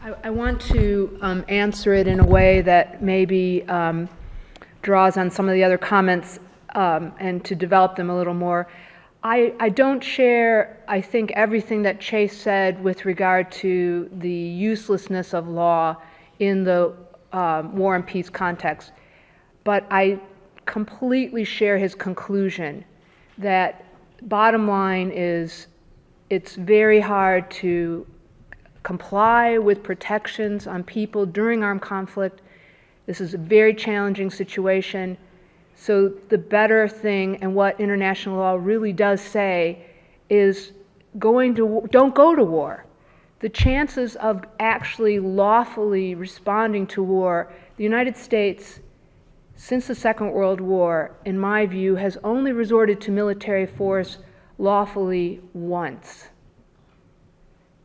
I want to answer it in a way that maybe draws on some of the other comments and to develop them a little more. I don't share, I think, everything that Chase said with regard to the uselessness of law in the war and peace context, but I completely share his conclusion that bottom line is it's very hard to comply with protections on people during armed conflict. This is a very challenging situation. So the better thing, and what international law really does say, is don't go to war. The chances of actually lawfully responding to war, the United States, since the Second World War, in my view, has only resorted to military force lawfully once.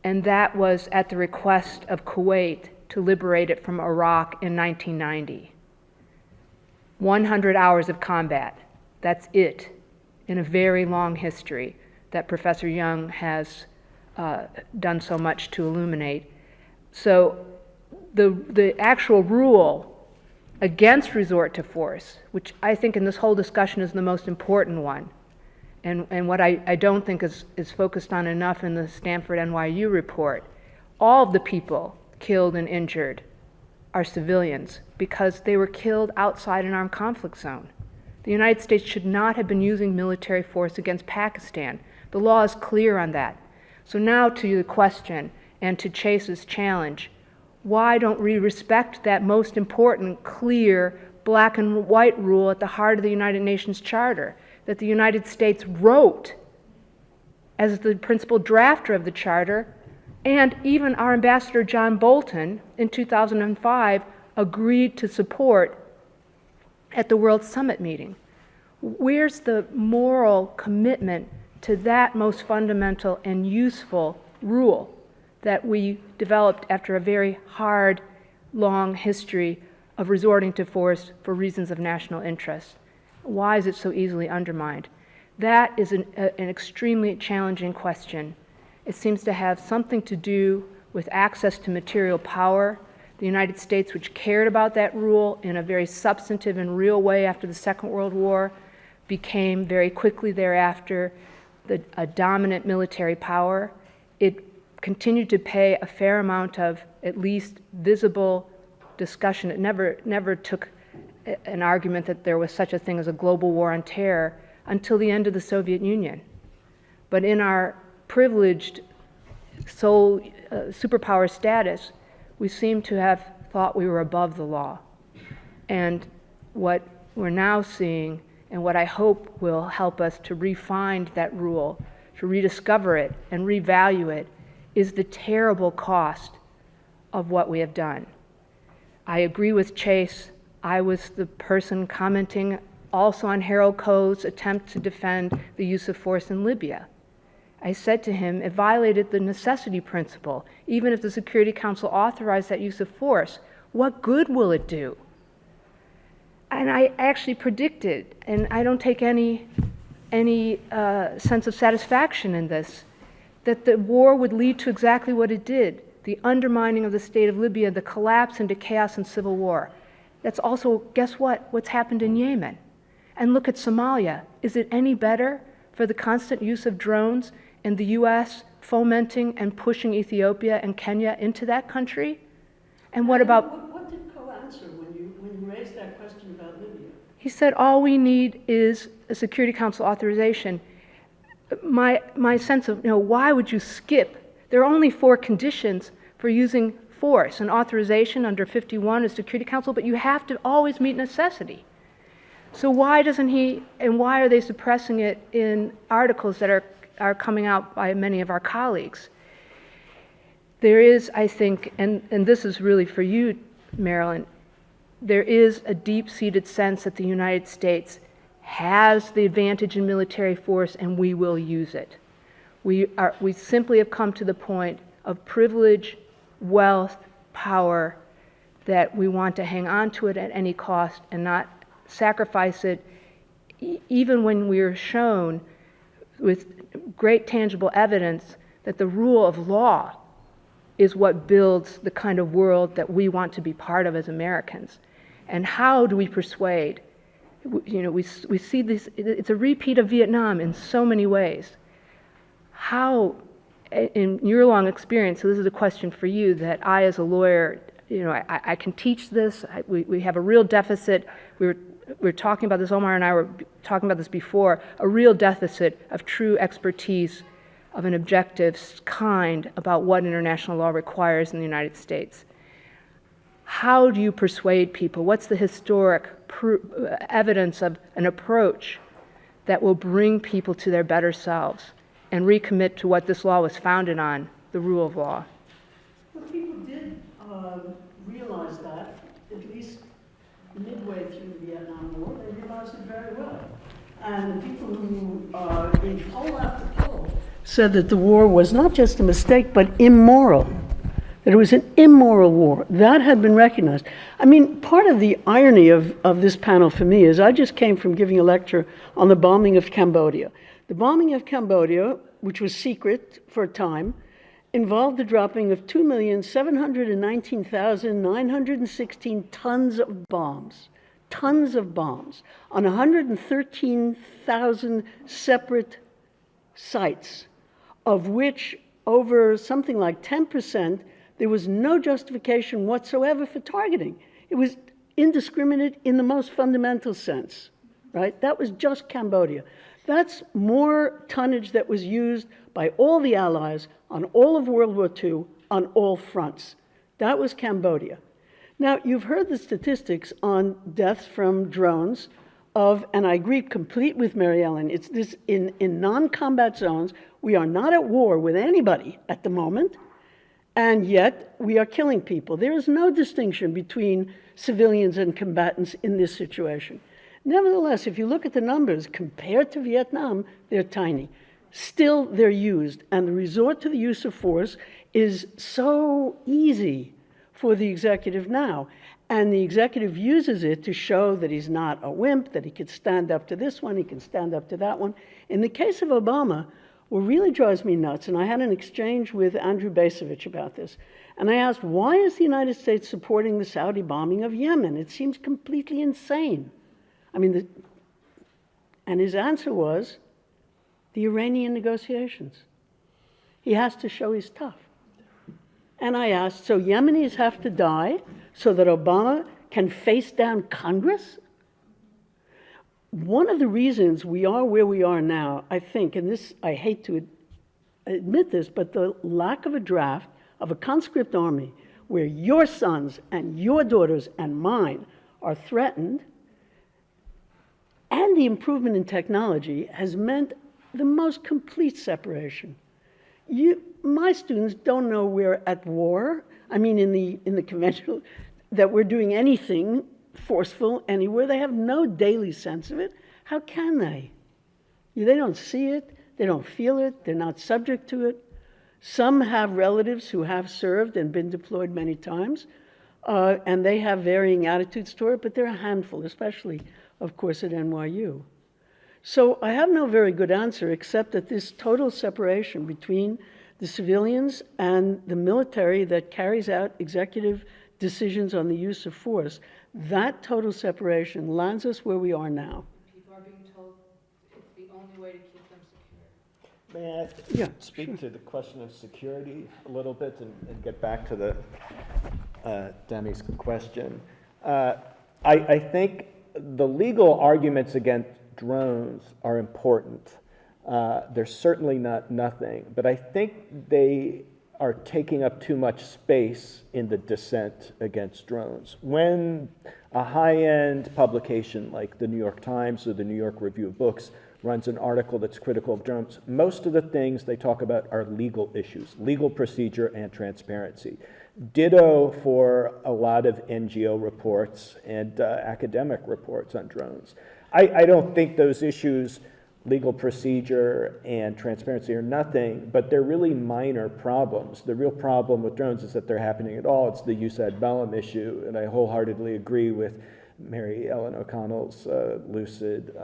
And that was at the request of Kuwait to liberate it from Iraq in 1990. 100 hours of combat. That's it in a very long history that Professor Young has done so much to illuminate. So the actual rule against resort to force, which I think in this whole discussion is the most important one, and what I don't think is focused on enough in the Stanford NYU report, all of the people killed and injured are civilians because they were killed outside an armed conflict zone. The United States should not have been using military force against Pakistan. The law is clear on that. So now to the question and to Chase's challenge, why don't we respect that most important, clear, black and white rule at the heart of the United Nations Charter that the United States wrote as the principal drafter of the Charter, and even our ambassador John Bolton in 2005 agreed to support at the World Summit meeting? Where's the moral commitment to that most fundamental and useful rule that we developed after a very hard, long history of resorting to force for reasons of national interest? Why is it so easily undermined? That is an extremely challenging question. It seems to have something to do with access to material power. The United States, which cared about that rule in a very substantive and real way after the Second World War, became very quickly thereafter a dominant military power. It continued to pay a fair amount of at least visible discussion. It never took an argument that there was such a thing as a global war on terror until the end of the Soviet Union. But in our privileged sole superpower status, we seem to have thought we were above the law. And what we're now seeing, and what I hope will help us to refine that rule, to rediscover it and revalue it, is the terrible cost of what we have done. I agree with Chase. I was the person commenting also on Harold Koh's attempt to defend the use of force in Libya. I said to him, it violated the necessity principle. Even if the Security Council authorized that use of force, what good will it do? And I actually predicted, and I don't take any sense of satisfaction in this, that the war would lead to exactly what it did, the undermining of the state of Libya, the collapse into chaos and civil war. That's also, guess what? What's happened in Yemen. And look at Somalia. Is it any better for the constant use of drones and the U.S. fomenting and pushing Ethiopia and Kenya into that country? And what about... What did Koh answer when you raised that question about Libya? He said, all we need is a Security Council authorization. My sense of, why would you skip? There are only 4 conditions for using force: an authorization under 51, a Security Council, but you have to always meet necessity. So why doesn't he, and why are they suppressing it in articles that are coming out by many of our colleagues? There is, I think, and this is really for you, Marilyn, there is a deep-seated sense that the United States has the advantage in military force and we will use it. We simply have come to the point of privilege, wealth, power, that we want to hang on to it at any cost and not sacrifice it, even when we are shown with great tangible evidence that the rule of law is what builds the kind of world that we want to be part of as Americans. And how do we persuade? You know, we see this, it's a repeat of Vietnam in so many ways. How, in your long experience, so this is a question for you that I as a lawyer, you know, I can teach this. We have a real deficit. We were talking about this, Omar and I were talking about this before, a real deficit of true expertise of an objective kind about what international law requires in the United States. How do you persuade people? What's the historic evidence of an approach that will bring people to their better selves and recommit to what this law was founded on, the rule of law? Well, people did realize that, at least midway through the Vietnam War, they realized it very well. And the people who, in poll after poll, said that the war was not just a mistake, but immoral. That it was an immoral war. That had been recognized. I mean, part of the irony of this panel for me is I just came from giving a lecture on the bombing of Cambodia. The bombing of Cambodia, which was secret for a time, involved the dropping of 2,719,916 tons of bombs. Tons of bombs on 113,000 separate sites, of which over something like 10%, there was no justification whatsoever for targeting. It was indiscriminate in the most fundamental sense, right? That was just Cambodia. That's more tonnage that was used by all the Allies on all of World War II on all fronts. That was Cambodia. Now, you've heard the statistics on deaths from drones of, and I agree complete with Mary Ellen, it's this in non-combat zones, we are not at war with anybody at the moment, and yet we are killing people. There is no distinction between civilians and combatants in this situation. Nevertheless, if you look at the numbers, compared to Vietnam, they're tiny. Still, they're used, and the resort to the use of force is so easy for the executive now. And the executive uses it to show that he's not a wimp, that he could stand up to this one, he can stand up to that one. In the case of Obama, what really drives me nuts, and I had an exchange with Andrew Basovich about this, and I asked, why is the United States supporting the Saudi bombing of Yemen? It seems completely insane. I mean, and his answer was, the Iranian negotiations. He has to show he's tough. And I asked, so Yemenis have to die so that Obama can face down Congress? One of the reasons we are where we are now, I think, and this, I hate to admit this, but the lack of a draft of a conscript army where your sons and your daughters and mine are threatened, and the improvement in technology has meant the most complete separation. My students don't know we're at war. I mean, in the conventional, that we're doing anything forceful anywhere. They have no daily sense of it. How can they? They don't see it. They don't feel it. They're not subject to it. Some have relatives who have served and been deployed many times, and they have varying attitudes toward it, but they're a handful, especially, of course, at NYU. So I have no very good answer except that this total separation between the civilians and the military that carries out executive decisions on the use of force, that total separation lands us where we are now. People are being told it's the only way to keep them secure. May I speak to the question of security a little bit and get back to the Demi's question? I think the legal arguments against drones are important. They're certainly not nothing, but I think they are taking up too much space in the dissent against drones. When a high-end publication like the New York Times or the New York Review of Books runs an article that's critical of drones, most of the things they talk about are legal issues, legal procedure and transparency. Ditto for a lot of NGO reports and academic reports on drones. I don't think those issues, legal procedure and transparency, are nothing, but they're really minor problems. The real problem with drones is that they're happening at all. It's the jus ad bellum issue, and I wholeheartedly agree with Mary Ellen O'Connell's lucid,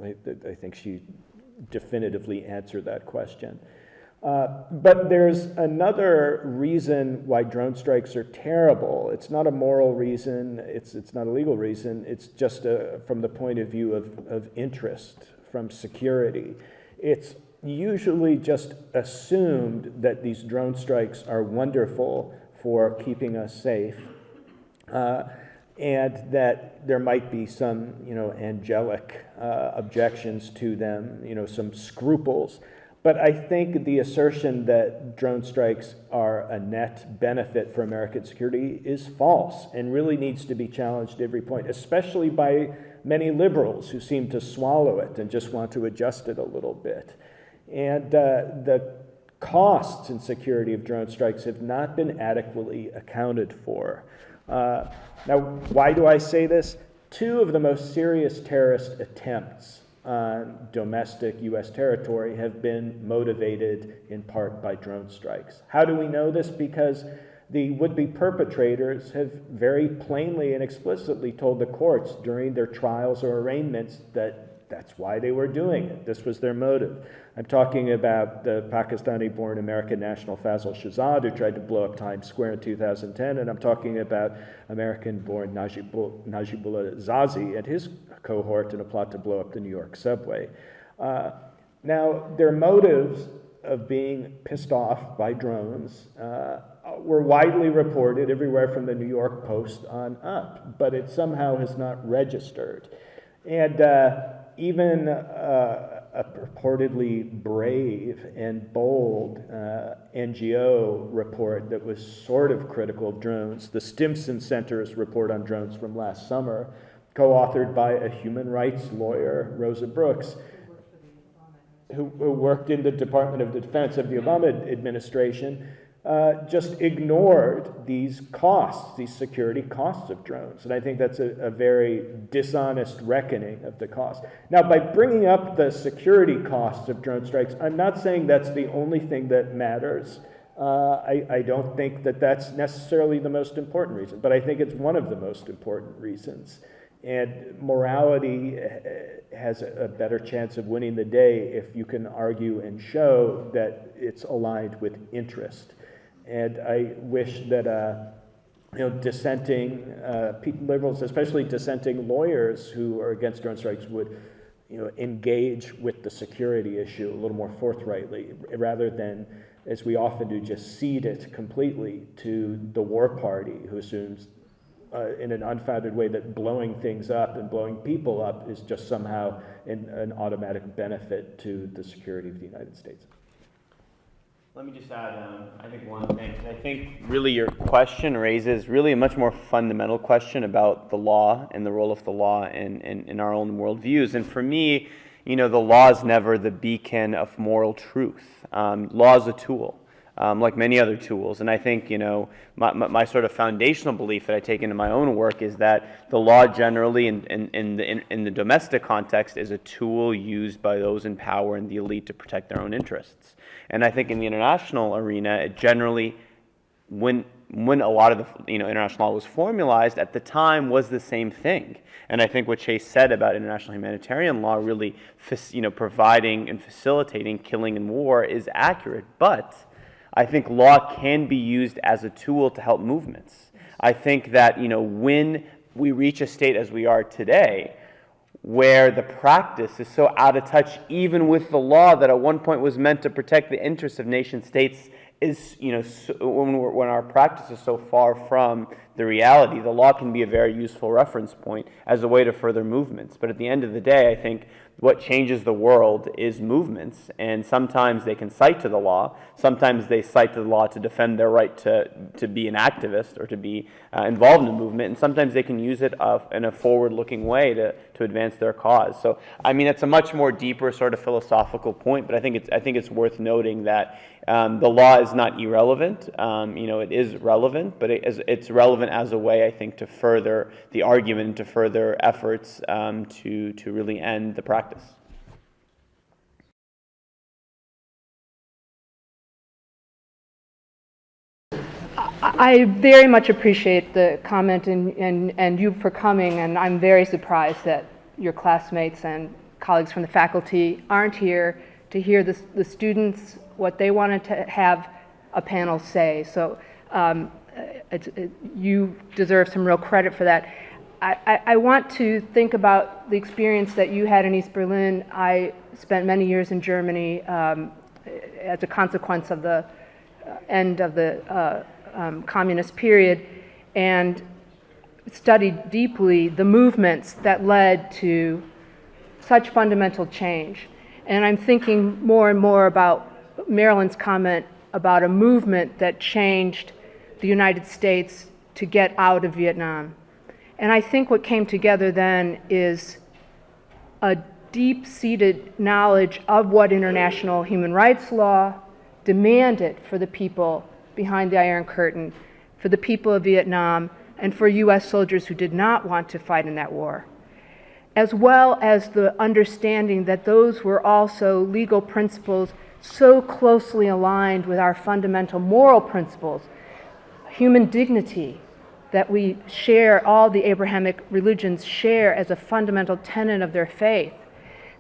I think she definitively answered that question. But there's another reason why drone strikes are terrible. It's not a moral reason, it's not a legal reason, it's just from the point of view of interest, from security. It's usually just assumed that these drone strikes are wonderful for keeping us safe, and that there might be some, angelic objections to them, some scruples. But I think the assertion that drone strikes are a net benefit for American security is false and really needs to be challenged at every point, especially by many liberals who seem to swallow it and just want to adjust it a little bit. And the costs and security of drone strikes have not been adequately accounted for. Now, why do I say this? Two of the most serious terrorist attempts on domestic U.S. territory have been motivated in part by drone strikes. How do we know this? Because the would-be perpetrators have very plainly and explicitly told the courts during their trials or arraignments that that's why they were doing it. This was their motive. I'm talking about the Pakistani-born American national Fazil Shahzad, who tried to blow up Times Square in 2010, and I'm talking about American-born Najibullah Zazi and his cohort in a plot to blow up the New York subway. Now, their motives of being pissed off by drones were widely reported everywhere from the New York Post on up, but it somehow has not registered. And even a purportedly brave and bold NGO report that was sort of critical of drones, the Stimson Center's report on drones from last summer, co-authored by a human rights lawyer, Rosa Brooks, who worked in the Department of Defense of the Obama administration, just ignored these costs, these security costs of drones. And I think that's a very dishonest reckoning of the cost. Now, by bringing up the security costs of drone strikes, I'm not saying that's the only thing that matters. I don't think that that's necessarily the most important reason, but I think it's one of the most important reasons. And morality has a better chance of winning the day if you can argue and show that it's aligned with interest. And I wish that dissenting liberals, especially dissenting lawyers who are against drone strikes, would engage with the security issue a little more forthrightly, rather than, as we often do, just cede it completely to the war party, who assumes in an unfounded way that blowing things up and blowing people up is just somehow an automatic benefit to the security of the United States. Let me just add, I think one thing. I think really your question raises really a much more fundamental question about the law and the role of the law in our own worldviews. And for me, the law is never the beacon of moral truth. Law is a tool. Like many other tools. And I think, my sort of foundational belief that I take into my own work is that the law generally in the domestic context is a tool used by those in power and the elite to protect their own interests. And I think in the international arena, it generally, when a lot of the international law was formalized, at the time was the same thing. And I think what Chase said about international humanitarian law really, providing and facilitating killing and war is accurate. But I think law can be used as a tool to help movements. I think that, when we reach a state as we are today, where the practice is so out of touch, even with the law that at one point was meant to protect the interests of nation states, is, when our practice is so far from the reality, the law can be a very useful reference point as a way to further movements. But at the end of the day, I think what changes the world is movements, and sometimes they can cite to the law, sometimes they cite to the law to defend their right to be an activist or to be involved in a movement, and sometimes they can use it in a forward-looking way to advance their cause. So, I mean, it's a much more deeper sort of philosophical point, but I think it's worth noting that the law is not irrelevant. It is relevant, but it's relevant as a way, I think, to further the argument, to further efforts to really end the practice. I very much appreciate the comment and you for coming, and I'm very surprised that your classmates and colleagues from the faculty aren't here to hear the students what they wanted to have a panel say. So you deserve some real credit for that. I want to think about the experience that you had in East Berlin. I spent many years in Germany as a consequence of the end of the communist period, and studied deeply the movements that led to such fundamental change. And I'm thinking more and more about Marilyn's comment about a movement that changed the United States to get out of Vietnam. And I think what came together then is a deep-seated knowledge of what international human rights law demanded for the people behind the Iron Curtain, for the people of Vietnam, and for US soldiers who did not want to fight in that war, as well as the understanding that those were also legal principles so closely aligned with our fundamental moral principles, human dignity, that we share, all the Abrahamic religions share as a fundamental tenet of their faith,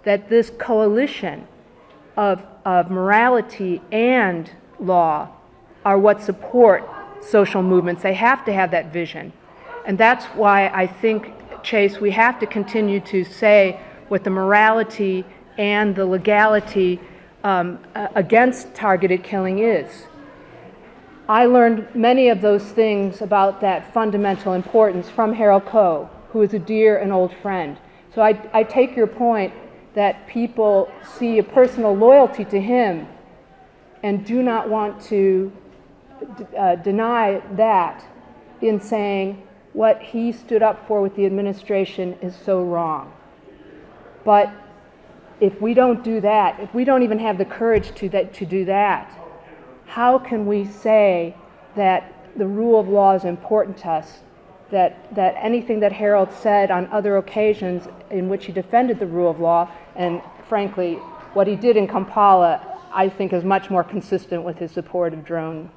that this coalition of morality and law are what support social movements. They have to have that vision. And that's why I think, Chase, we have to continue to say what the morality and the legality against targeted killing is. I learned many of those things about that fundamental importance from Harold Coe, who is a dear and old friend. So I take your point that people see a personal loyalty to him and do not want to deny that in saying what he stood up for with the administration is so wrong. But if we don't do that, if we don't even have the courage to do that, how can we say that the rule of law is important to us, that anything that Harold said on other occasions in which he defended the rule of law, and frankly, what he did in Kampala, I think is much more consistent with his support of drone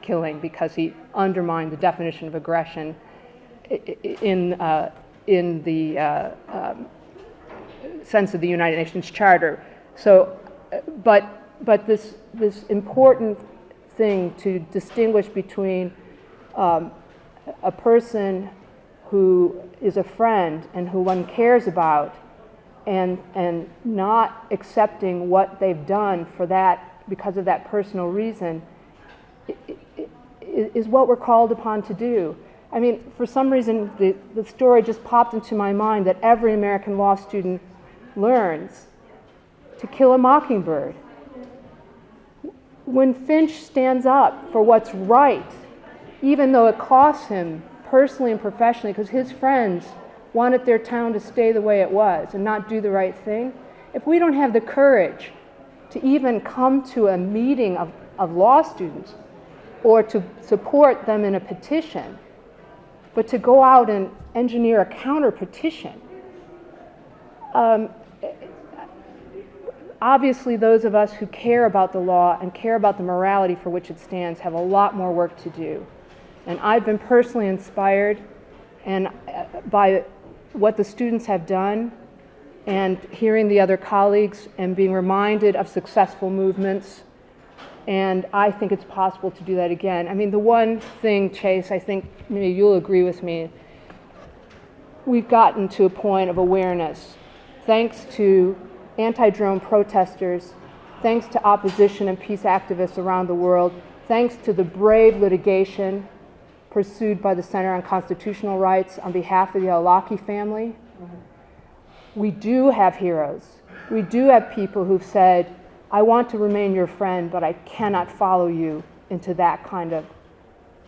killing, because he undermined the definition of aggression in the sense of the United Nations Charter. So, but this important thing to distinguish between a person who is a friend and who one cares about, and not accepting what they've done for that because of that personal reason, is what we're called upon to do. I mean, for some reason, the story just popped into my mind that every American law student learns to kill a mockingbird. When Finch stands up for what's right, even though it costs him personally and professionally, because his friends wanted their town to stay the way it was and not do the right thing, if we don't have the courage to even come to a meeting of law students or to support them in a petition, but to go out and engineer a counter petition, obviously those of us who care about the law and care about the morality for which it stands have a lot more work to do. And I've been personally inspired by what the students have done, and hearing the other colleagues and being reminded of successful movements. And I think it's possible to do that again. I mean, the one thing, Chase, I think maybe you'll agree with me, we've gotten to a point of awareness, thanks to anti-drone protesters, thanks to opposition and peace activists around the world, thanks to the brave litigation pursued by the Center on Constitutional Rights on behalf of the Al-Awlaki family. We do have heroes. We do have people who've said, I want to remain your friend, but I cannot follow you into that kind of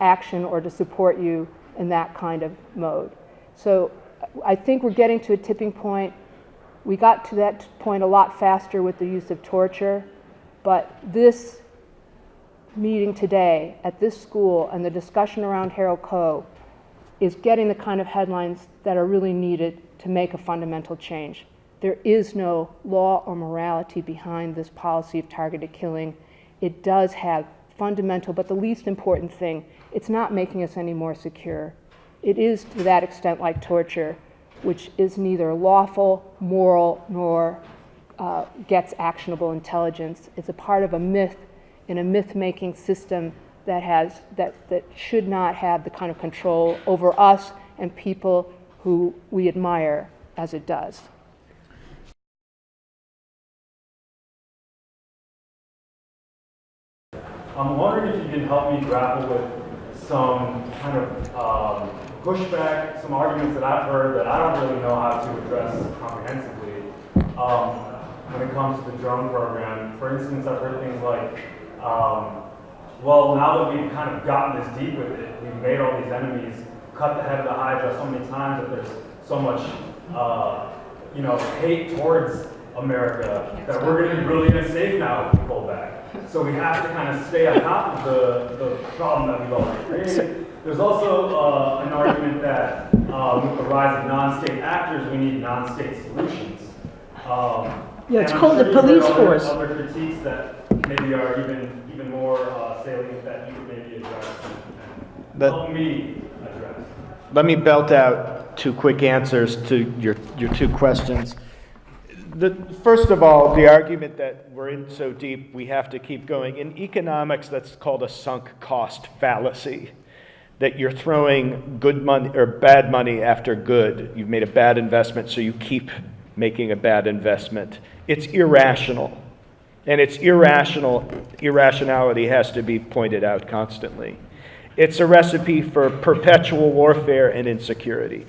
action or to support you in that kind of mode. So I think we're getting to a tipping point. We got to that point a lot faster with the use of torture, but this meeting today at this school and the discussion around Harold Coe is getting the kind of headlines that are really needed to make a fundamental change. There is no law or morality behind this policy of targeted killing. It does have fundamental, but the least important thing, it's not making us any more secure. It is to that extent like torture, which is neither lawful, moral, nor gets actionable intelligence. It's a part of a myth in a myth-making system that should not have the kind of control over us and people who we admire as it does. I'm wondering if you can help me grapple with some kind of pushback, some arguments that I've heard that I don't really know how to address comprehensively when it comes to the drone program. For instance, I've heard things like, well, now that we've kind of gotten this deep with it, we've made all these enemies, cut the head of the Hydra so many times that there's so much, hate towards America that we're going to be really unsafe now if we pull back. So we have to kind of stay on top of the problem that we've already created. There's also an argument that with the rise of non-state actors, we need non-state solutions. Yeah, it's called the police force. Other critiques that maybe are even more salient that you could maybe address and help me address. Let me belt out two quick answers to your two questions. First of all, the argument that we're in so deep we have to keep going. In economics, that's called a sunk cost fallacy, that you're throwing good money or bad money after good. You've made a bad investment, so you keep making a bad investment. It's irrational. And it's irrational. Irrationality has to be pointed out constantly. It's a recipe for perpetual warfare and insecurity.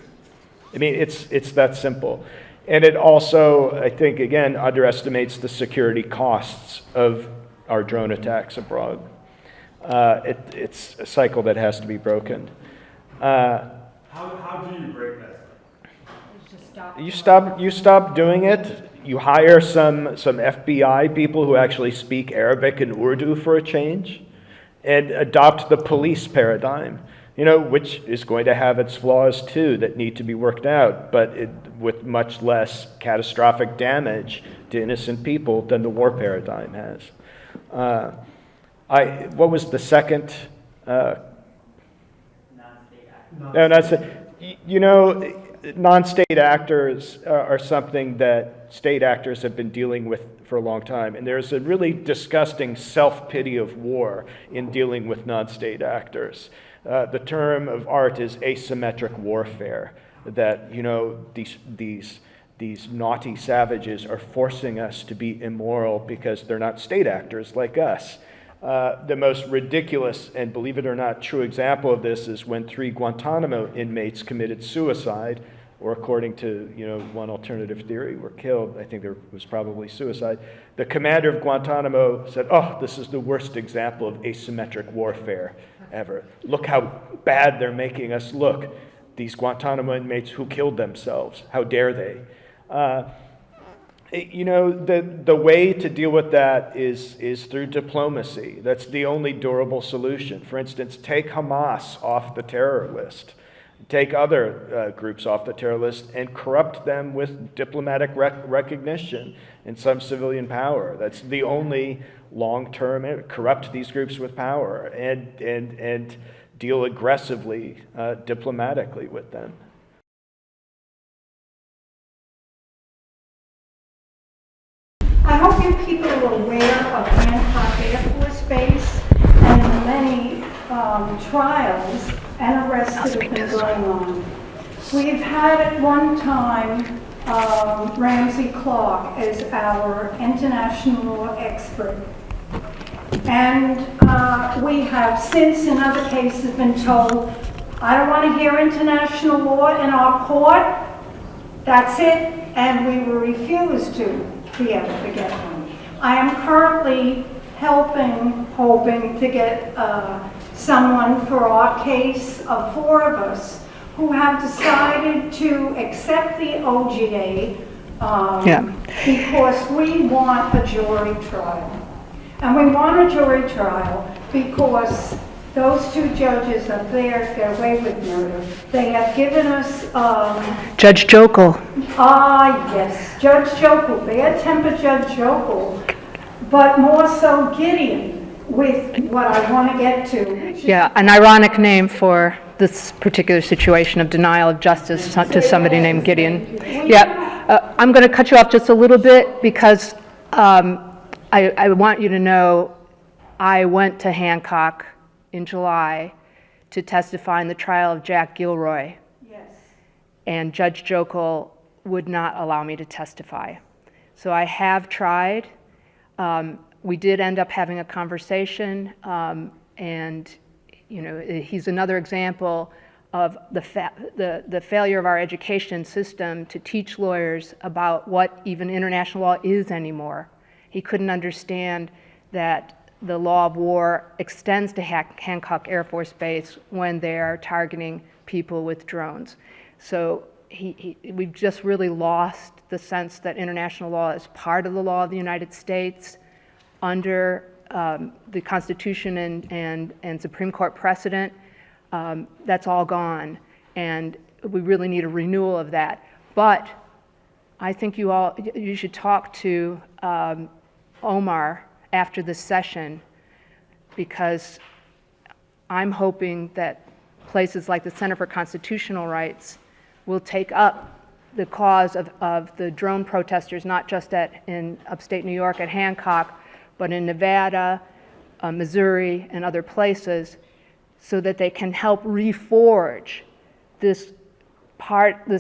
I mean, it's that simple. And it also, I think, again, underestimates the security costs of our drone attacks abroad. It's a cycle that has to be broken. How do you break that? You stop doing it. You hire some FBI people who actually speak Arabic and Urdu for a change, and adopt the police paradigm, which is going to have its flaws too that need to be worked out, but with much less catastrophic damage to innocent people than the war paradigm has. What was the second? Non-state actors are something that state actors have been dealing with for a long time. And there's a really disgusting self-pity of war in dealing with non-state actors. The term of art is asymmetric warfare, that, these naughty savages are forcing us to be immoral because they're not state actors like us. The most ridiculous and, believe it or not, true example of this is when 3 Guantanamo inmates committed suicide, or according to one alternative theory, were killed. I think there was probably suicide. The commander of Guantanamo said, "Oh, this is the worst example of asymmetric warfare ever. Look how bad they're making us look. These Guantanamo inmates who killed themselves. How dare they?" The way to deal with that is through diplomacy. That's the only durable solution. For instance, take Hamas off the terror list. Take other groups off the terror list and corrupt them with diplomatic recognition and some civilian power. That's the only long-term. Corrupt these groups with power and deal aggressively diplomatically with them. I hope you people are aware of Hancock Air Force Base and the many trials and arrests that have been going on. We've had at one time Ramsey Clark as our international law expert. And we have since in other cases been told, I don't want to hear international law in our court, that's it, and we were refused to be able to get one. I am currently hoping to get someone for our case of 4 of us who have decided to accept the OGA because we want a jury trial. And we want a jury trial because those 2 judges up there get away with murder. They have given us... Judge Jokel. Yes, Judge Jokel, bad-tempered Judge Jokel, but more so Gideon with what I want to get to. Yeah, an ironic name for this particular situation of denial of justice to somebody named Gideon. Yeah, I'm going to cut you off just a little bit because I want you to know I went to Hancock in July to testify in the trial of Jack Gilroy, Yes. and Judge Jokel would not allow me to testify. So I have tried. We did end up having a conversation, and he's another example of the failure of our education system to teach lawyers about what even international law is anymore. He couldn't understand that the law of war extends to Hancock Air Force Base when they are targeting people with drones. So we've just really lost the sense that international law is part of the law of the United States under the Constitution and Supreme Court precedent. That's all gone, and we really need a renewal of that. But I think you should talk to Omar after this session, because I'm hoping that places like the Center for Constitutional Rights will take up the cause of the drone protesters, not just in upstate New York at Hancock, but in Nevada, Missouri, and other places, so that they can help reforge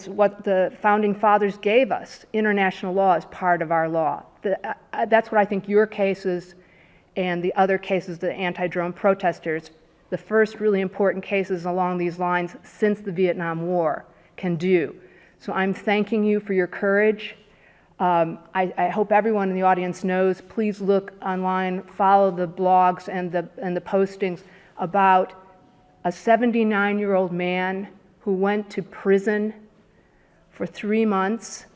what the founding fathers gave us. International law is part of our law. That's what I think your cases and the other cases, the anti-drone protesters, the first really important cases along these lines since the Vietnam War, can do. So I'm thanking you for your courage. I hope everyone in the audience knows, please look online, follow the blogs and the postings about a 79-year-old man who went to prison for 3 months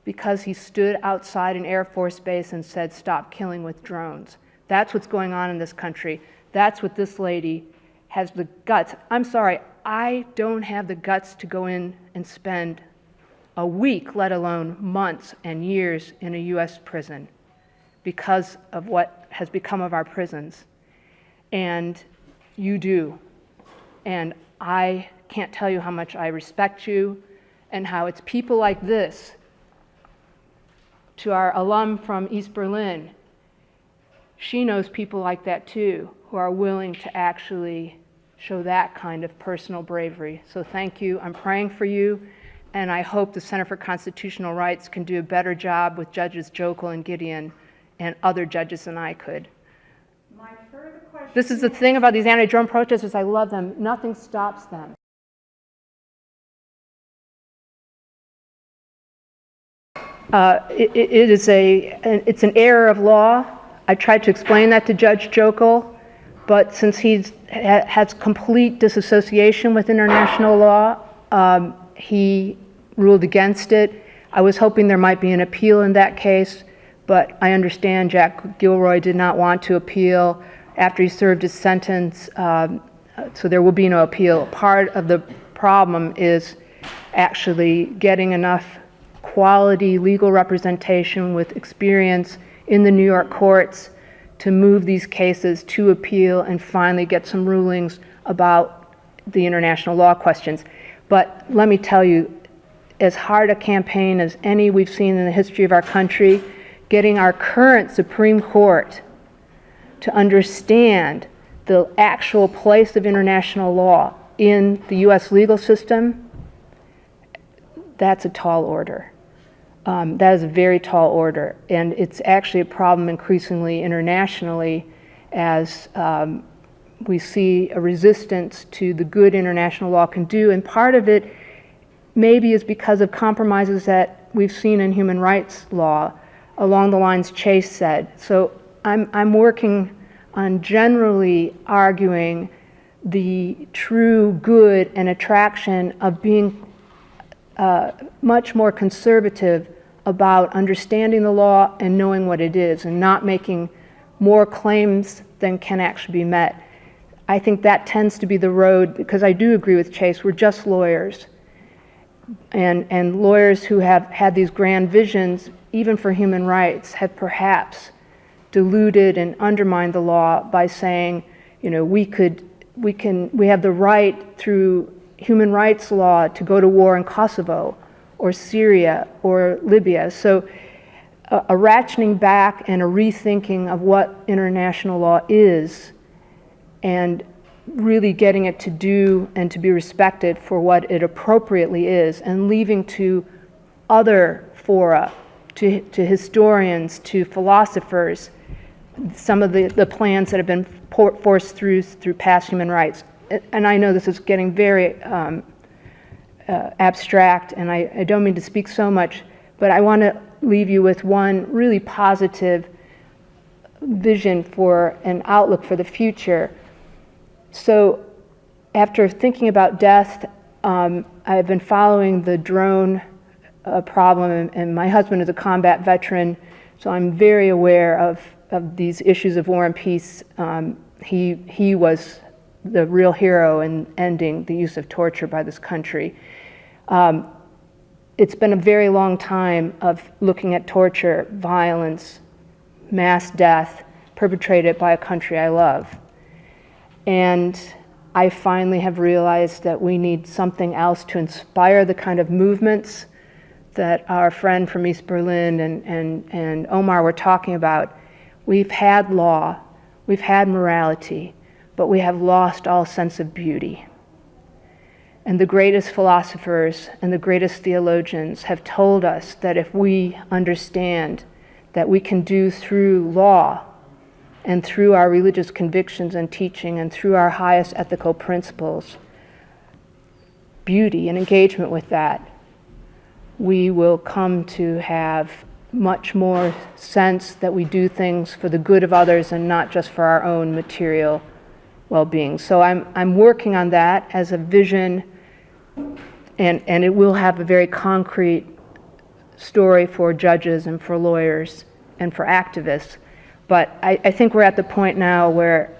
because he stood outside an Air Force base and said, "Stop killing with drones." That's what's going on in this country. That's what this lady has the guts. I'm sorry, I don't have the guts to go in and spend a week, let alone months and years in a U.S. prison because of what has become of our prisons. And you do. And I can't tell you how much I respect you and how it's people like this. To our alum from East Berlin, she knows people like that too, who are willing to actually show that kind of personal bravery. So thank you. I'm praying for you, and I hope the Center for Constitutional Rights can do a better job with Judges Jokel and Gideon and other judges than I could. My further question. This is the thing about these anti-drone protesters. I love them. Nothing stops them. It's an error of law. I tried to explain that to Judge Jokel, but since he has complete disassociation with international law, he ruled against it. I was hoping there might be an appeal in that case, but I understand Jack Gilroy did not want to appeal after he served his sentence, so there will be no appeal. Part of the problem is actually getting enough quality legal representation with experience in the New York courts to move these cases to appeal and finally get some rulings about the international law questions. But let me tell you, as hard a campaign as any we've seen in the history of our country, getting our current Supreme Court to understand the actual place of international law in the U.S. legal system, that's a tall order. That is a very tall order, and it's actually a problem increasingly internationally as we see a resistance to the good international law can do, and part of it maybe is because of compromises that we've seen in human rights law along the lines Chase said. So I'm working on generally arguing the true good and attraction of being much more conservative about understanding the law and knowing what it is and not making more claims than can actually be met. I think that tends to be the road, because I do agree with Chase, we're just lawyers. And lawyers who have had these grand visions, even for human rights, have perhaps diluted and undermined the law by saying, we have the right through human rights law to go to war in Kosovo or Syria or Libya. So a ratcheting back and a rethinking of what international law is, and really getting it to do and to be respected for what it appropriately is, and leaving to other fora, to historians, to philosophers, some of the plans that have been forced through past human rights. And I know this is getting very abstract, and I don't mean to speak so much, but I want to leave you with one really positive vision for an outlook for the future. So after thinking about death, I've been following the drone problem, and my husband is a combat veteran, so I'm very aware of these issues of war and peace. He was the real hero in ending the use of torture by this country. It's been a very long time of looking at torture, violence, mass death perpetrated by a country I love. And I finally have realized that we need something else to inspire the kind of movements that our friend from East Berlin and Omar were talking about. We've had law, we've had morality, but we have lost all sense of beauty. And the greatest philosophers and the greatest theologians have told us that if we understand that we can do through law and through our religious convictions and teaching and through our highest ethical principles, beauty and engagement with that, we will come to have much more sense that we do things for the good of others and not just for our own material well-being. So I'm working on that as a vision, and it will have a very concrete story for judges and for lawyers and for activists. But I think we're at the point now where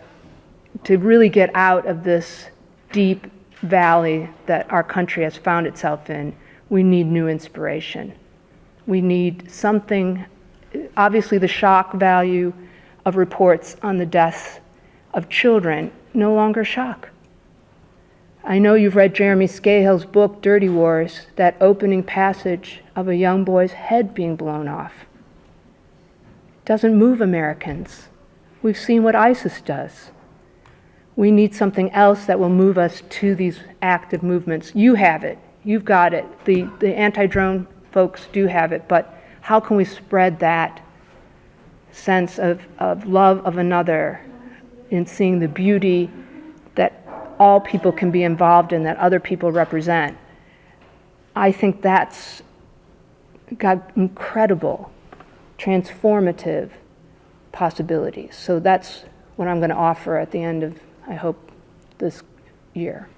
to really get out of this deep valley that our country has found itself in, we need new inspiration. We need something, obviously the shock value of reports on the deaths of children no longer shock. I know you've read Jeremy Scahill's book, Dirty Wars, that opening passage of a young boy's head being blown off. Doesn't move Americans. We've seen what ISIS does. We need something else that will move us to these active movements. You have it. You've got it. The anti-drone folks do have it, but how can we spread that sense of love of another in seeing the beauty that all people can be involved in, that other people represent? I think that's got incredible, transformative possibilities. So that's what I'm going to offer at the end of, I hope, this year.